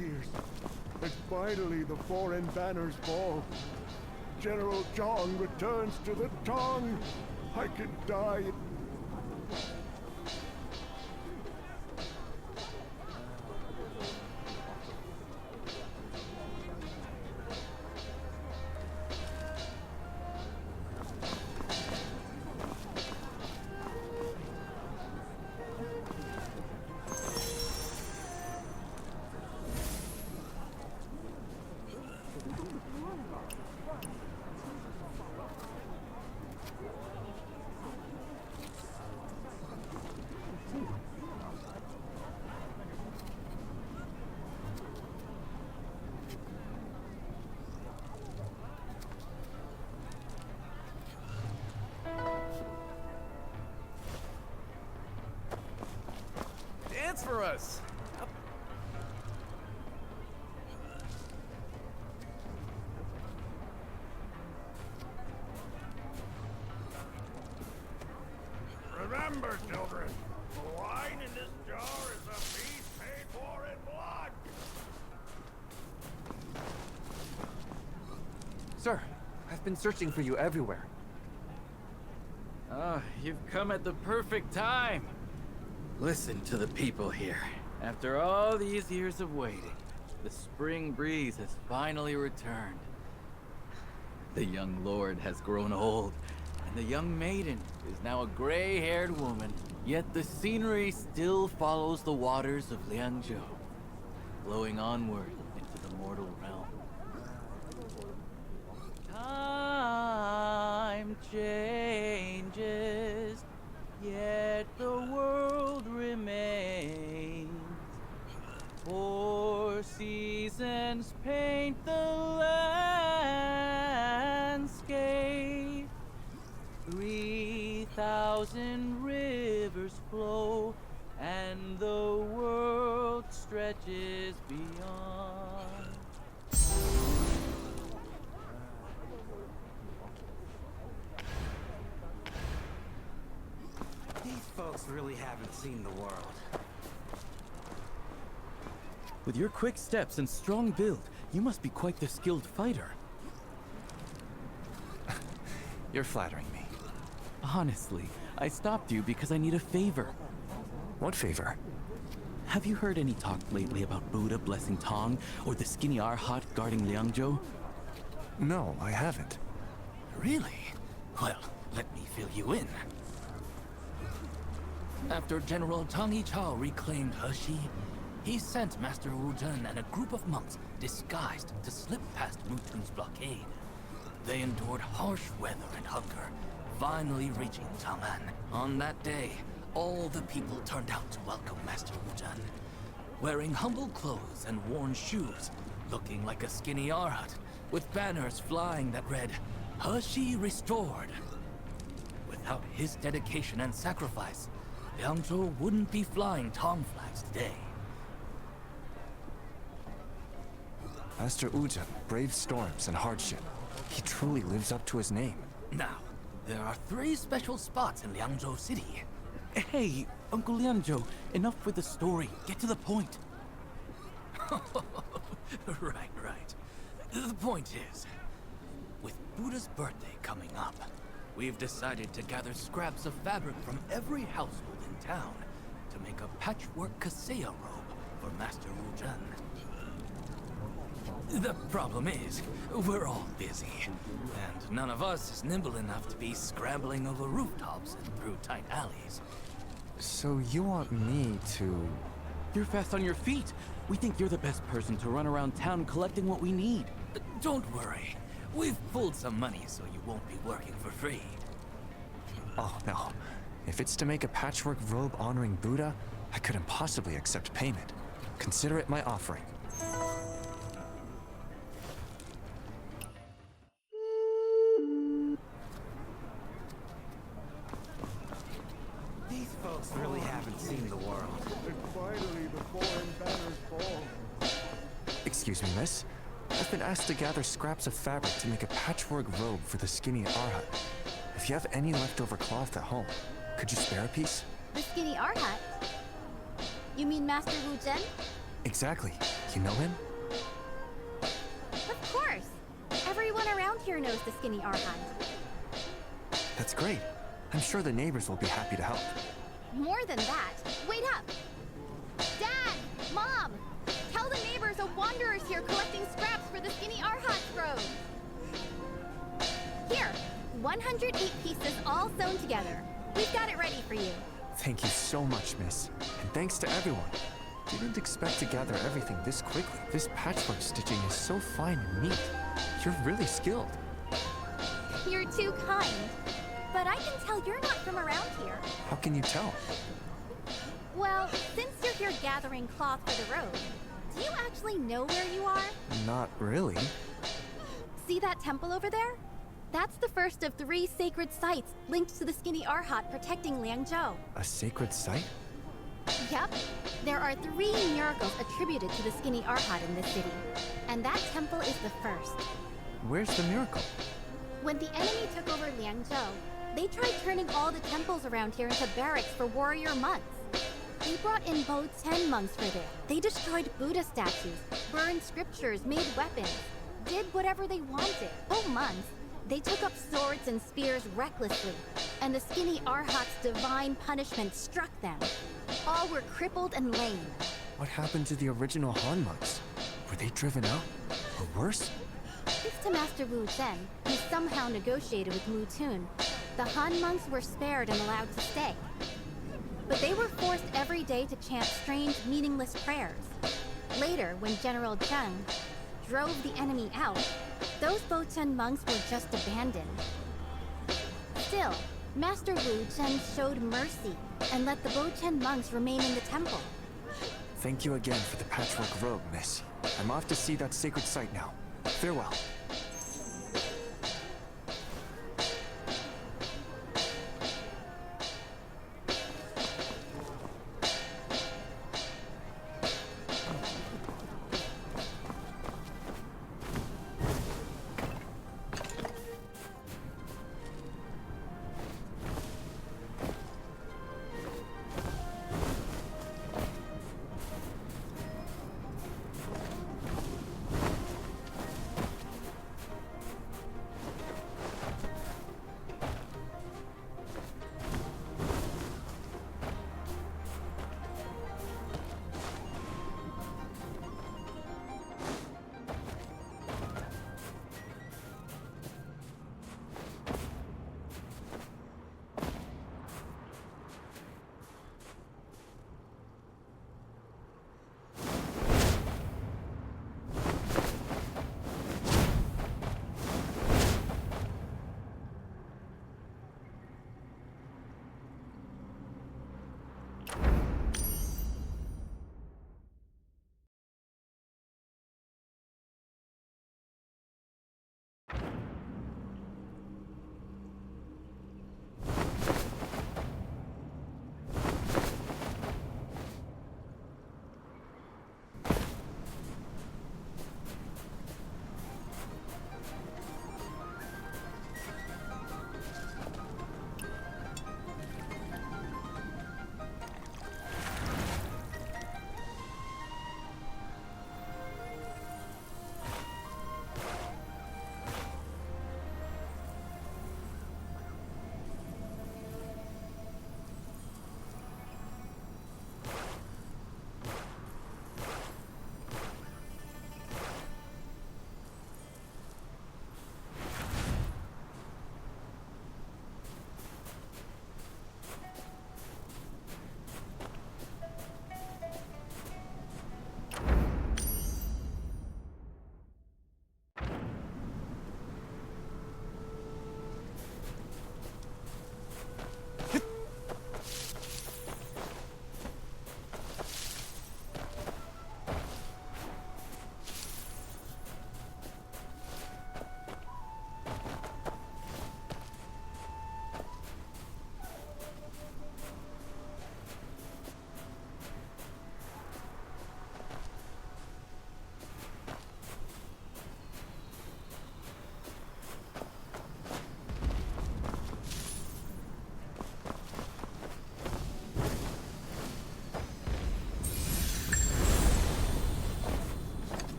years. And finally the foreign banners fall. General Zhang returns to the Tang. I can die. Dance for us! Remember, children, the wine in this jar is a feast paid for in blood! Sir, I've been searching for you everywhere. Ah, you've come at the perfect time. Listen to the people here. After all these years of waiting, the spring breeze has finally returned. The young lord has grown old, and the young maiden is now a gray-haired woman. Yet the scenery still follows the waters of Liangzhou, flowing onward into the mortal realm. Time changes, yet the world remains. Four seasons paint the landscape. 3,000 rivers flow, and the world stretches beyond. These folks really haven't seen the world. With your quick steps and strong build, you must be quite the skilled fighter. You're flattering me. Honestly, I stopped you because I need a favor. What favor? Have you heard any talk lately about Buddha blessing Tang or the skinny Arhat guarding Liangzhou? No, I haven't. Really? Well, let me fill you in. After General Tang Yichao reclaimed Heshi, he sent Master Wu Zhen and a group of monks disguised to slip past Mutun's blockade. They endured harsh weather and hunger, finally reaching Taman. On that day, all the people turned out to welcome Master Wu Zhen, wearing humble clothes and worn shoes, looking like a skinny Arhat, with banners flying that read, "Heshi restored." Without his dedication and sacrifice, Liangzhou wouldn't be flying Tang flags today. Master Wu-Zhen braved storms and hardship. He truly lives up to his name. Now, there are 3 special spots in Liangzhou City. Hey, Uncle Liangzhou, enough with the story. Get to the point. Right. The point is, with Buddha's birthday coming up, we've decided to gather scraps of fabric from every household in town to make a patchwork kaseya robe for Master Wu Zhen. The problem is, we're all busy, and none of us is nimble enough to be scrambling over rooftops and through tight alleys. So you want me to... You're fast on your feet. We think you're the best person to run around town collecting what we need. Don't worry. We've pulled some money so you won't be working for free. Oh, no. If it's to make a patchwork robe honoring Buddha, I couldn't possibly accept payment. Consider it my offering. These folks really haven't seen the world. And finally the foreign banners fall. Excuse me, miss. I've been asked to gather scraps of fabric to make a patchwork robe for the skinny Arhat. If you have any leftover cloth at home, could you spare a piece? The skinny Arhat? You mean Master Wu Zhen? Exactly. You know him? Of course. Everyone around here knows the skinny Arhat. That's great. I'm sure the neighbors will be happy to help. More than that, wait up! Dad! Mom! Tell the neighbors a wanderer's here collecting scraps for the skinny Arhat road! Here, 108 pieces all sewn together. We've got it ready for you. Thank you so much, miss. And thanks to everyone. Didn't expect to gather everything this quickly. This patchwork stitching is so fine and neat. You're really skilled. You're too kind. But I can tell you're not from around here. How can you tell? Well, since you're here gathering cloth for the road, do you actually know where you are? Not really. See that temple over there? That's the first of 3 sacred sites linked to the skinny Arhat protecting Liangzhou. A sacred site? Yep. There are 3 miracles attributed to the skinny Arhat in this city. And that temple is the first. Where's the miracle? When the enemy took over Liangzhou, they tried turning all the temples around here into barracks for warrior monks. They brought in Bo 10 monks for this. They destroyed Buddha statues, burned scriptures, made weapons, did whatever they wanted. Oh, monks, they took up swords and spears recklessly, and the skinny Arhat's divine punishment struck them. All were crippled and lame. What happened to the original Han monks? Were they driven out? Or worse? Thanks to Master Wu Zhen, who somehow negotiated with Mu Tun, the Han monks were spared and allowed to stay. But they were forced every day to chant strange, meaningless prayers. Later, when General Zheng drove the enemy out, those Bo Chen monks were just abandoned. Still, Master Wu Zhen showed mercy and let the Bo Chen monks remain in the temple. Thank you again for the patchwork robe, miss. I'm off to see that sacred site now. Farewell.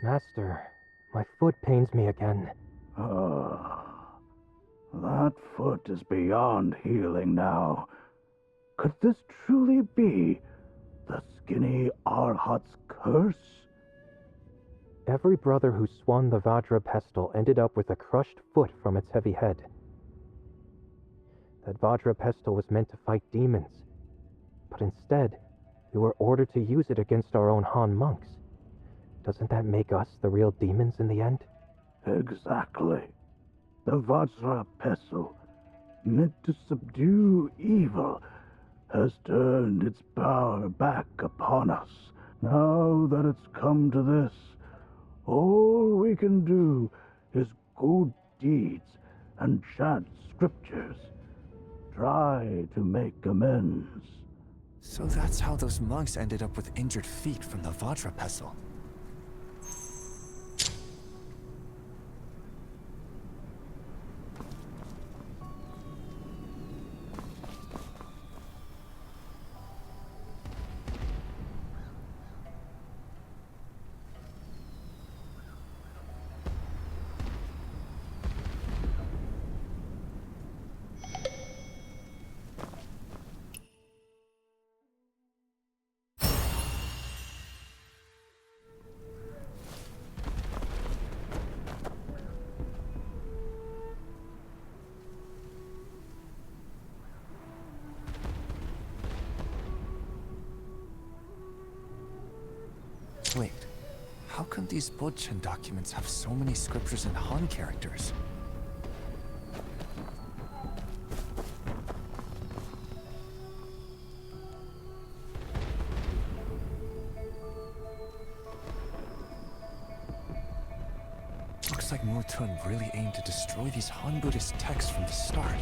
Master, my foot pains me again. That foot is beyond healing now. Could this truly be the skinny Arhat's curse? Every brother who swung the Vajra pestle ended up with a crushed foot from its heavy head. That Vajra pestle was meant to fight demons, but instead, we were ordered to use it against our own Han monks. Doesn't that make us the real demons in the end? Exactly. The Vajra pestle, meant to subdue evil, has turned its power back upon us. Now that it's come to this, all we can do is good deeds and chant scriptures. Try to make amends. So that's how those monks ended up with injured feet from the Vajra pestle. Wait, how come these Bodchen documents have so many scriptures and Han characters? Looks like Mutun really aimed to destroy these Han Buddhist texts from the start.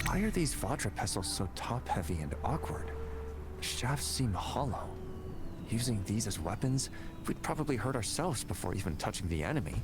Why are these Vajra pestles so top-heavy and awkward? Shafts seem hollow. Using these as weapons, we'd probably hurt ourselves before even touching the enemy.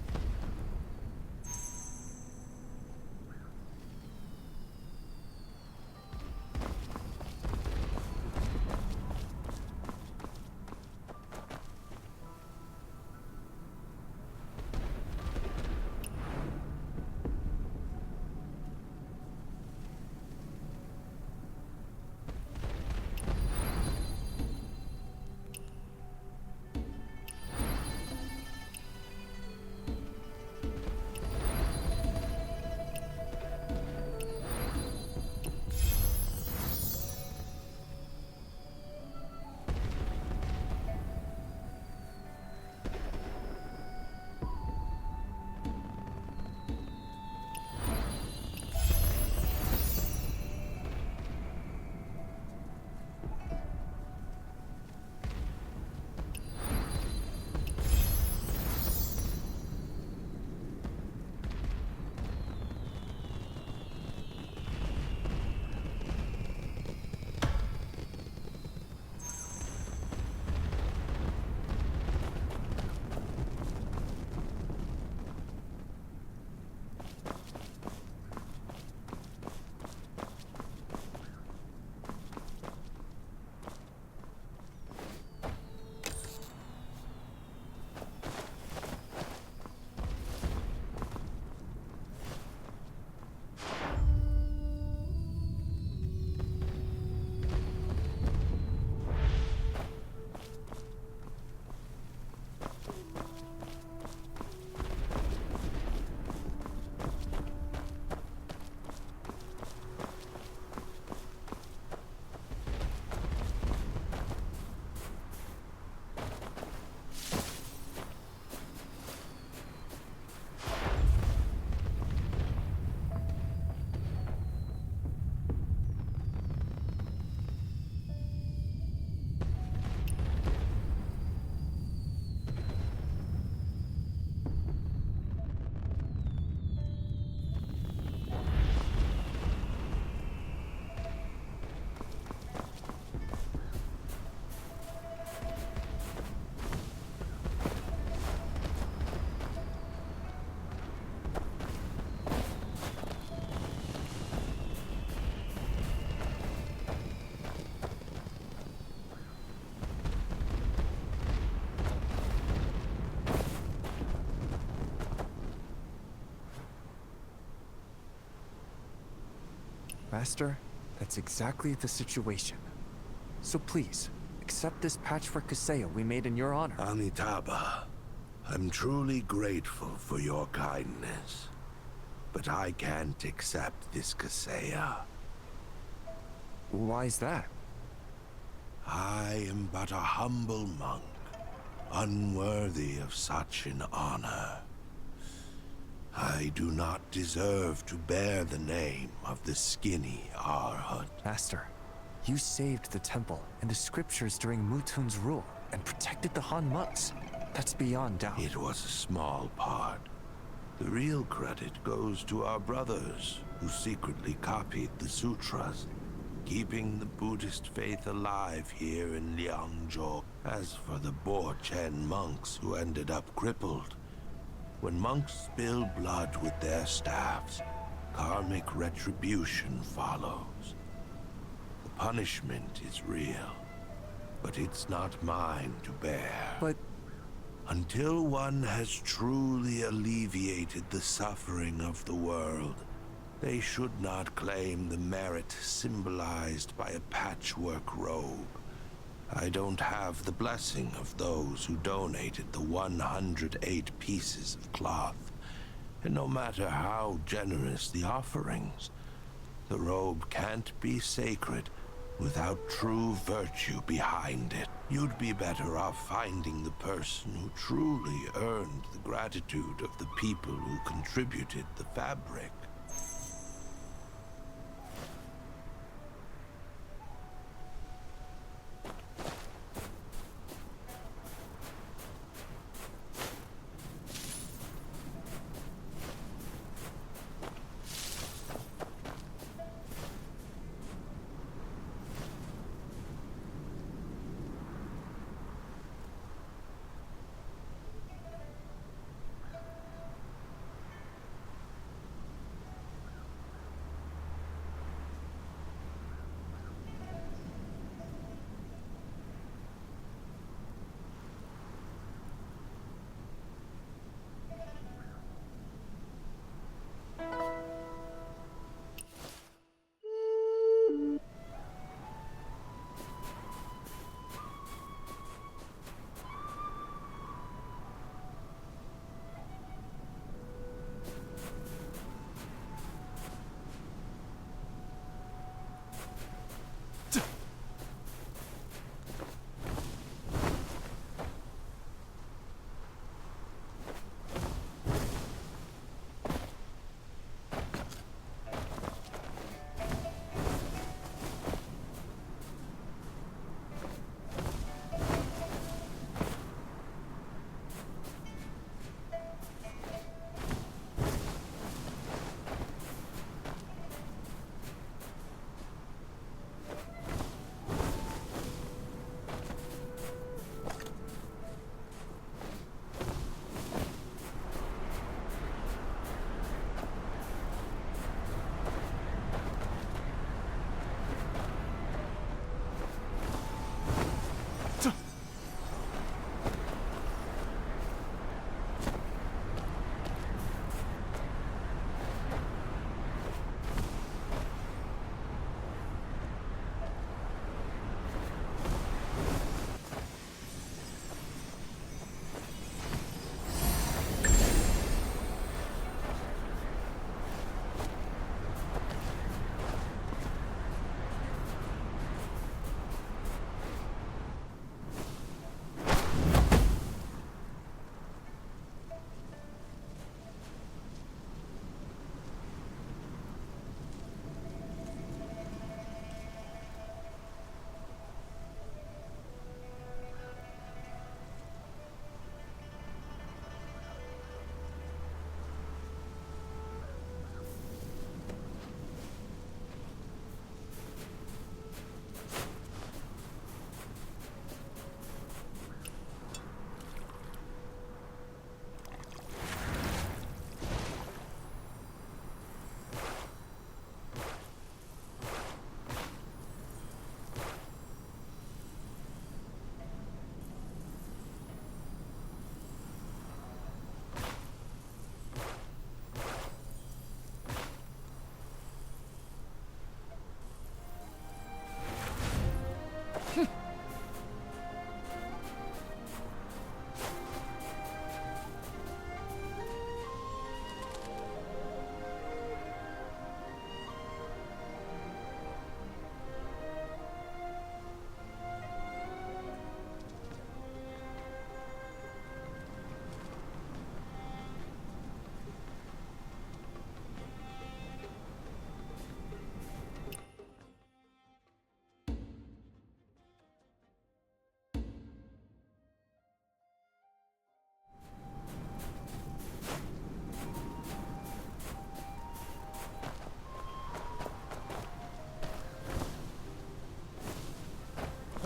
Master, that's exactly the situation. So please, accept this patchwork kasea we made in your honor. Amitabha, I'm truly grateful for your kindness. But I can't accept this kasea. Why is that? I am but a humble monk, unworthy of such an honor. I do not deserve to bear the name of the skinny Arhat. Master, you saved the temple and the scriptures during Mutun's rule and protected the Han monks. That's beyond doubt. It was a small part. The real credit goes to our brothers, who secretly copied the sutras, keeping the Buddhist faith alive here in Liangzhou. As for the Bo-Chen monks who ended up crippled, when monks spill blood with their staffs, karmic retribution follows. The punishment is real, but it's not mine to bear. But until one has truly alleviated the suffering of the world, they should not claim the merit symbolized by a patchwork robe. I don't have the blessing of those who donated the 108 pieces of cloth, and no matter how generous the offerings, the robe can't be sacred without true virtue behind it. You'd be better off finding the person who truly earned the gratitude of the people who contributed the fabric.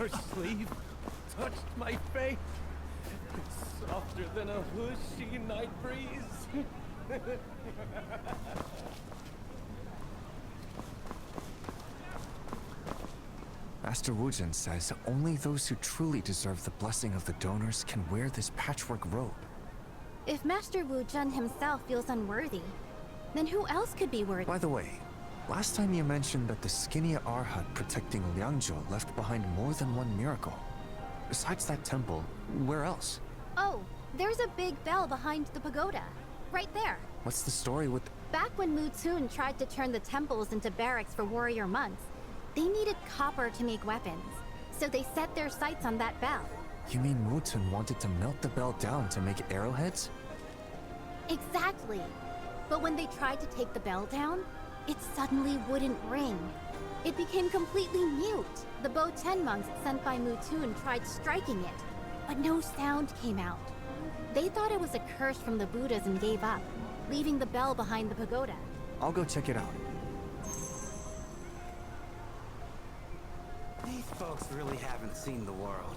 Her sleeve touched my face. It's softer than a hushy night breeze. Master Wuzhen says only those who truly deserve the blessing of the donors can wear this patchwork robe. If Master Wu Zhen himself feels unworthy, then who else could be worthy? By the way, last time you mentioned that the skinny Arhat protecting Liangzhou left behind more than one miracle. Besides that temple, where else? Oh, there's a big bell behind the pagoda. Right there. What's the story with... Back when Mu Tun tried to turn the temples into barracks for warrior monks, they needed copper to make weapons. So they set their sights on that bell. You mean Mutun wanted to melt the bell down to make arrowheads? Exactly. But when they tried to take the bell down, it suddenly wouldn't ring. It became completely mute. The Bo Ten monks sent by Mu Tun tried striking it, but no sound came out. They thought it was a curse from the Buddhas and gave up, leaving the bell behind the pagoda. I'll go check it out. These folks really haven't seen the world.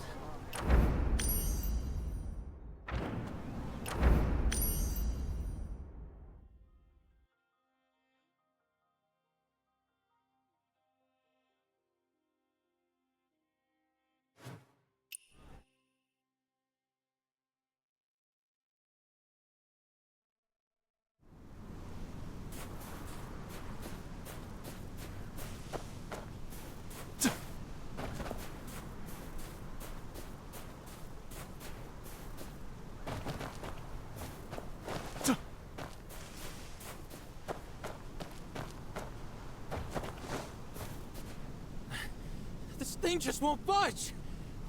This thing just won't budge!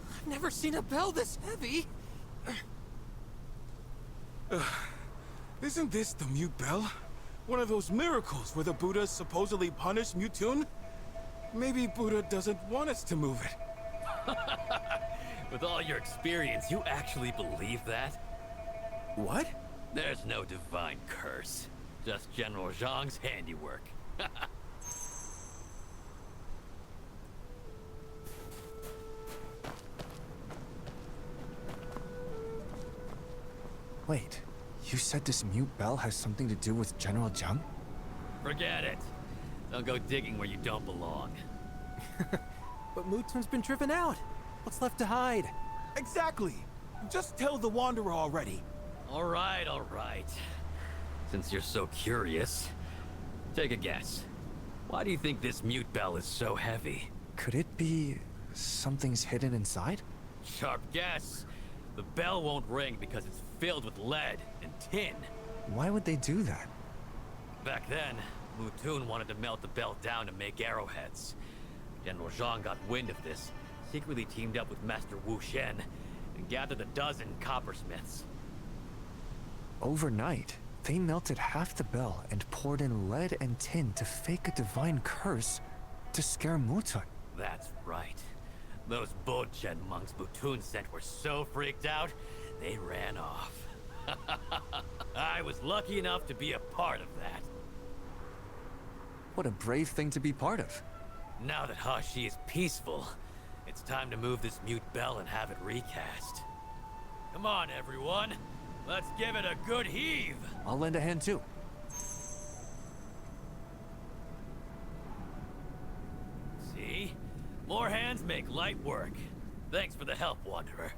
I've never seen a bell this heavy! Isn't this the mute bell? One of those miracles where the Buddha supposedly punished Mutun? Maybe Buddha doesn't want us to move it. With all your experience, you actually believe that? What? There's no divine curse. Just General Zhang's handiwork. Wait, you said this mute bell has something to do with General Zhang? Forget it. Don't go digging where you don't belong. But Mutun's been driven out. What's left to hide? Exactly! Just tell the Wanderer already. All right. Since you're so curious, take a guess. Why do you think this mute bell is so heavy? Could it be... something's hidden inside? Sharp guess. The bell won't ring because it's filled with lead and tin. Why would they do that? Back then, Mutun wanted to melt the bell down to make arrowheads. General Zhang got wind of this, secretly teamed up with Master Wu Shen, and gathered a dozen coppersmiths. Overnight, they melted half the bell and poured in lead and tin to fake a divine curse to scare Mutun. That's right. Those Bochen monks Mutun sent were so freaked out, they ran off. I was lucky enough to be a part of that. What a brave thing to be part of. Now that Hashi is peaceful, it's time to move this mute bell and have it recast. Come on, everyone. Let's give it a good heave. I'll lend a hand too. See? More hands make light work. Thanks for the help, Wanderer.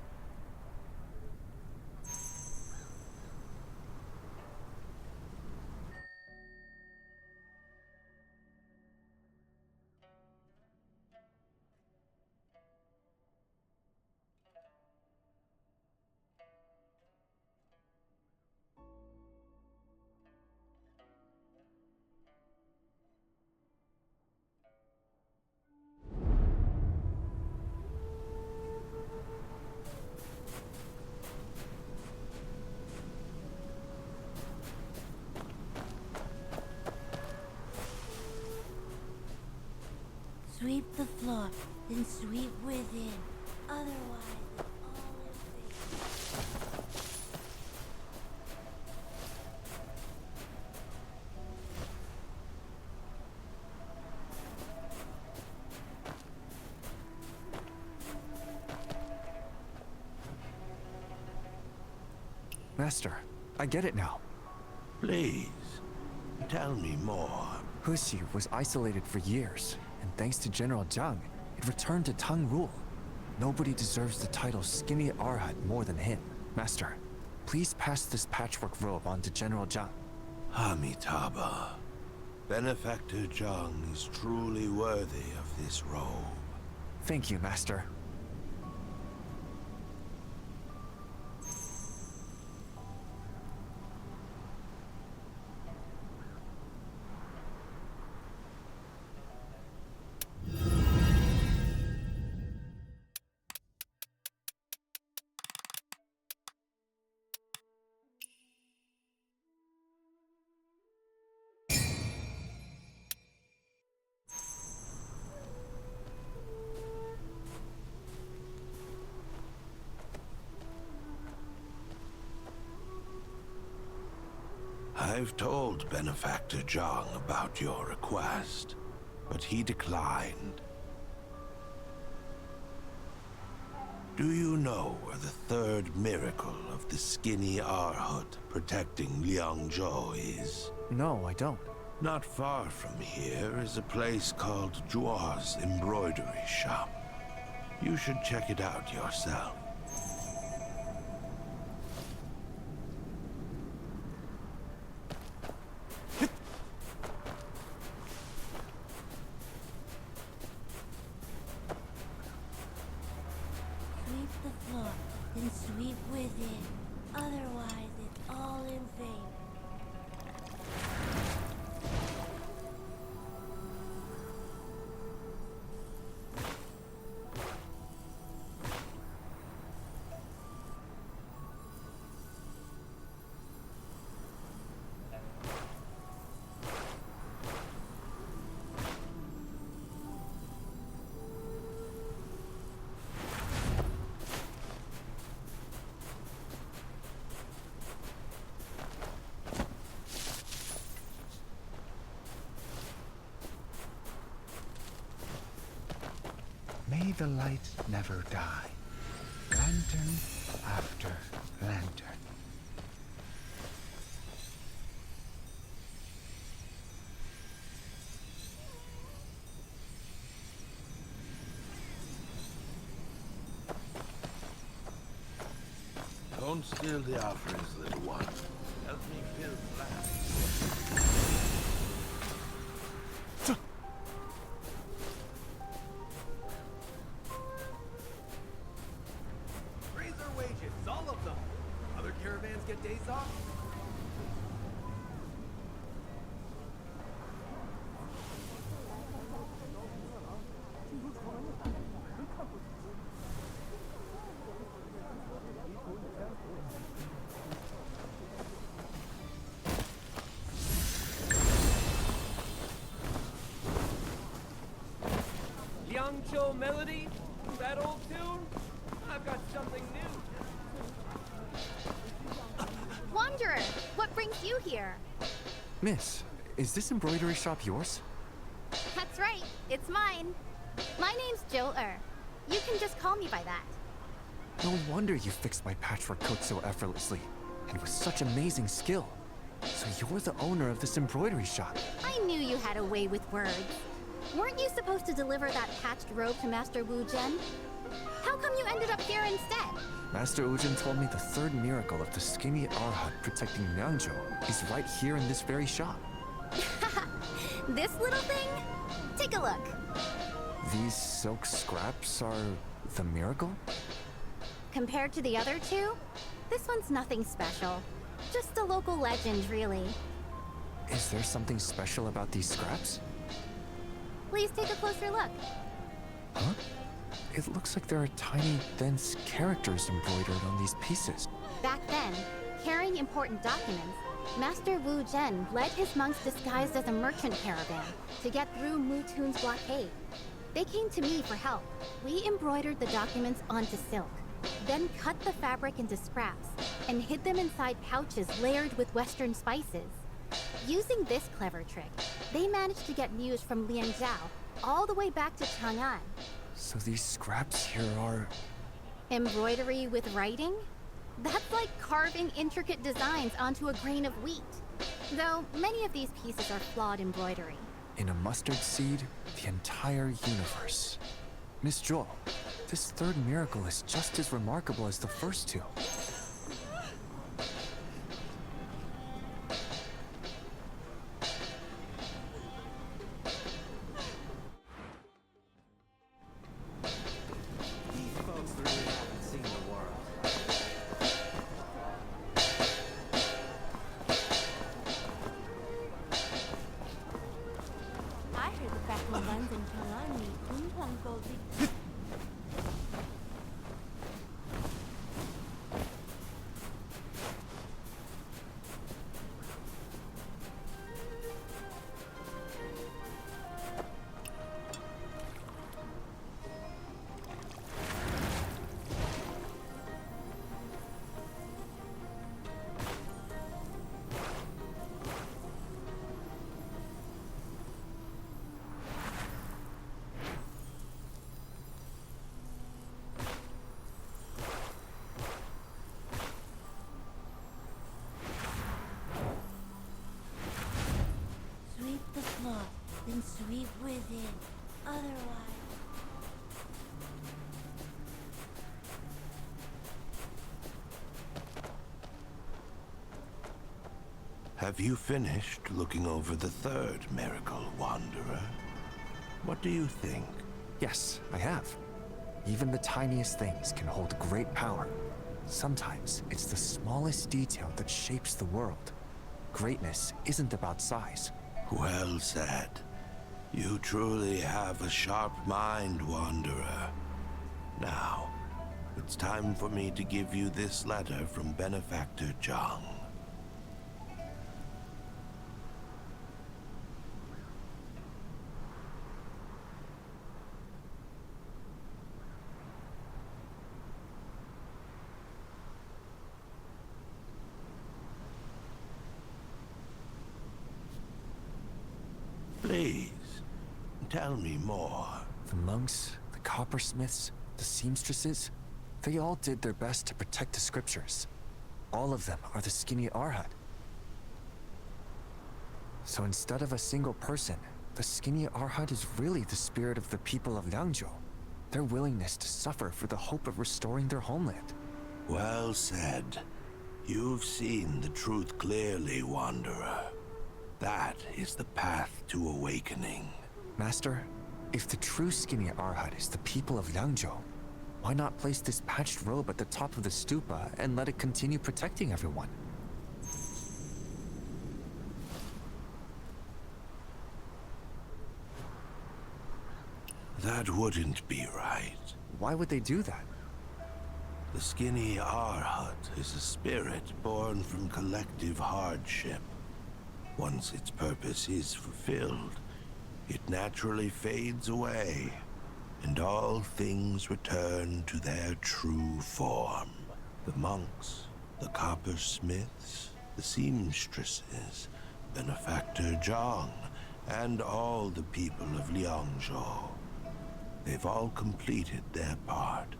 Sweep the floor, then sweep within. Otherwise, all in vain. Master, I get it now. Please, tell me more. Huxi was isolated for years, and thanks to General Zhang, it returned to Tang rule. Nobody deserves the title Skinny Arhat more than him. Master, please pass this patchwork robe on to General Zhang. Amitabha. Benefactor Zhang is truly worthy of this robe. Thank you, Master. I've told Benefactor Zhang about your request, but he declined. Do you know where the third miracle of the Skinny Arhat protecting Liangzhou is? No, I don't. Not far from here is a place called Zhuo's Embroidery Shop. You should check it out yourself. Sweep the floor, then sweep within. Otherwise, it's all in vain. May the light never die. Lantern after lantern. Don't steal the offerings, little one. Help me build flat. Raise their wages, all of them. Other caravans get days off. Liangzhou melody? That old tune? I've got something new. Wanderer, what brings you here? Miss, is this embroidery shop yours? That's right, it's mine. My name's Joe-er. You can just call me by that. No wonder you fixed my patchwork coat so effortlessly, and with such amazing skill. So you're the owner of this embroidery shop. I knew you had a way with words. Weren't you supposed to deliver that patched robe to Master Wu Zhen? How come you ended up here instead? Master Ujin told me the third miracle of the Skinny Arhat protecting Liangzhou is right here in this very shop. This little thing? Take a look. These silk scraps are the miracle? Compared to the other two, this one's nothing special. Just a local legend, really. Is there something special about these scraps? Please take a closer look. Huh? It looks like there are tiny, dense characters embroidered on these pieces. Back then, carrying important documents, Master Wu Zhen led his monks disguised as a merchant caravan to get through Mutun's blockade. They came to me for help. We embroidered the documents onto silk, then cut the fabric into scraps and hid them inside pouches layered with Western spices. Using this clever trick, they managed to get news from Liangzhou all the way back to Chang'an. So these scraps here are... Embroidery with writing? That's like carving intricate designs onto a grain of wheat. Though many of these pieces are flawed embroidery. In a mustard seed, the entire universe. Miss Jewel, this third miracle is just as remarkable as the first two. These folks really haven't seen the world. I heard the fact my guns and Kalani, Unhuang Sweep the floor, then sweep with it. Otherwise... Have you finished looking over the third miracle, Wanderer? What do you think? Yes, I have. Even the tiniest things can hold great power. Sometimes it's the smallest detail that shapes the world. Greatness isn't about size. Well said. You truly have a sharp mind, Wanderer. Now, it's time for me to give you this letter from Benefactor Zhang. Please, tell me more. The monks, the coppersmiths, the seamstresses, they all did their best to protect the scriptures. All of them are the skinny Arhat. So instead of a single person, the skinny Arhat is really the spirit of the people of Liangzhou. Their willingness to suffer for the hope of restoring their homeland. Well said. You've seen the truth clearly, Wanderer. That is the path to awakening. Master, if the true skinny Arhat is the people of Liangzhou, why not place this patched robe at the top of the stupa and let it continue protecting everyone? That wouldn't be right. Why would they do that? The skinny Arhat is a spirit born from collective hardship. Once its purpose is fulfilled, it naturally fades away, and all things return to their true form. The monks, the coppersmiths, the seamstresses, Benefactor Zhang, and all the people of Liangzhou. They've all completed their part,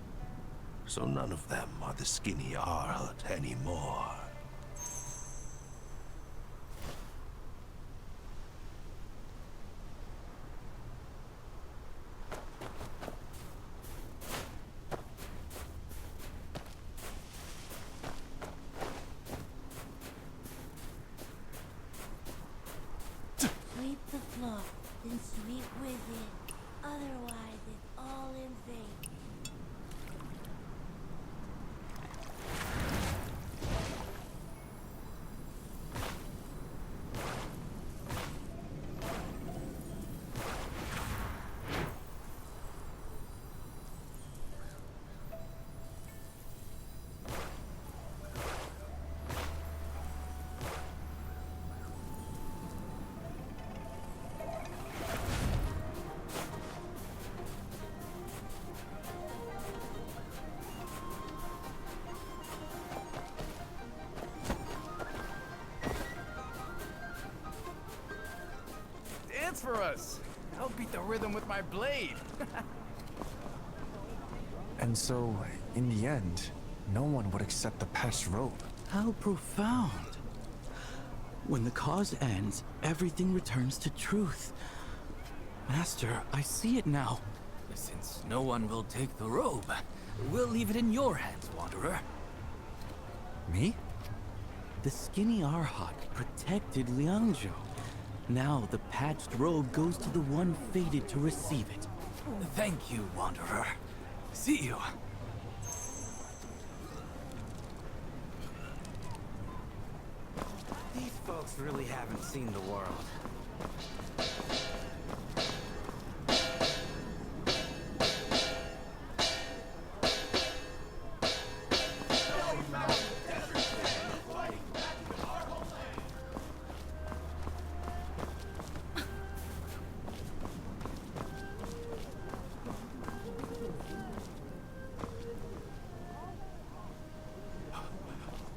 so none of them are the skinny Arhat anymore. Sweep the floor, then sweep with it. Otherwise, it's all in vain. Dance for us. I'll beat the rhythm with my blade. And so, in the end, no one would accept the patched robe. How profound. When the cause ends, everything returns to truth. Master, I see it now. Since no one will take the robe, we'll leave it in your hands, Wanderer. Me? The skinny Arhat protected Liangzhou. Now the patched robe goes to the one fated to receive it. Thank you, Wanderer. See you. These folks really haven't seen the world.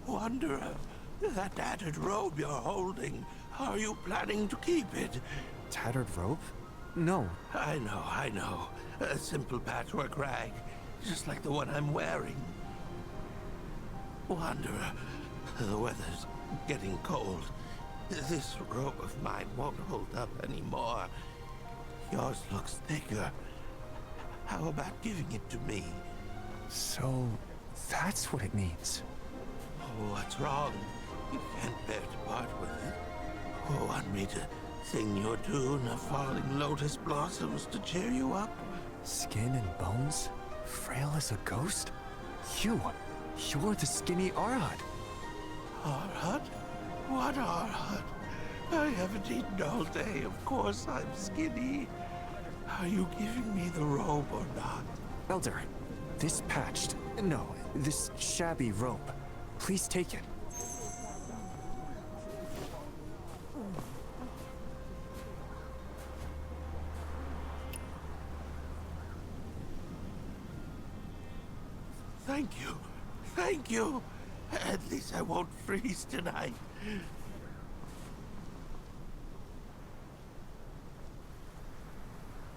Wanderer, that tattered robe you're holding, are you planning to keep it? Tattered robe? No. I know. A simple patchwork rag, just like the one I'm wearing. Wanderer, the weather's getting cold. This robe of mine won't hold up anymore. Yours looks thicker. How about giving it to me? So, that's what it means. Oh, what's wrong? You can't bear to part with it. Oh, want me to sing your tune of falling lotus blossoms to cheer you up? Skin and bones? Frail as a ghost? You're the skinny Arhat. Arhat? What Arhat? I haven't eaten all day. Of course I'm skinny. Are you giving me the robe or not? Elder, this this shabby robe. Please take it. Thank you. At least I won't freeze tonight.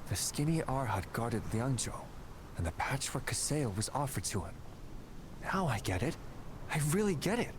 The skinny Arhat guarded Liangzhou, and the patchwork Kaseo was offered to him. Now I get it. I really get it.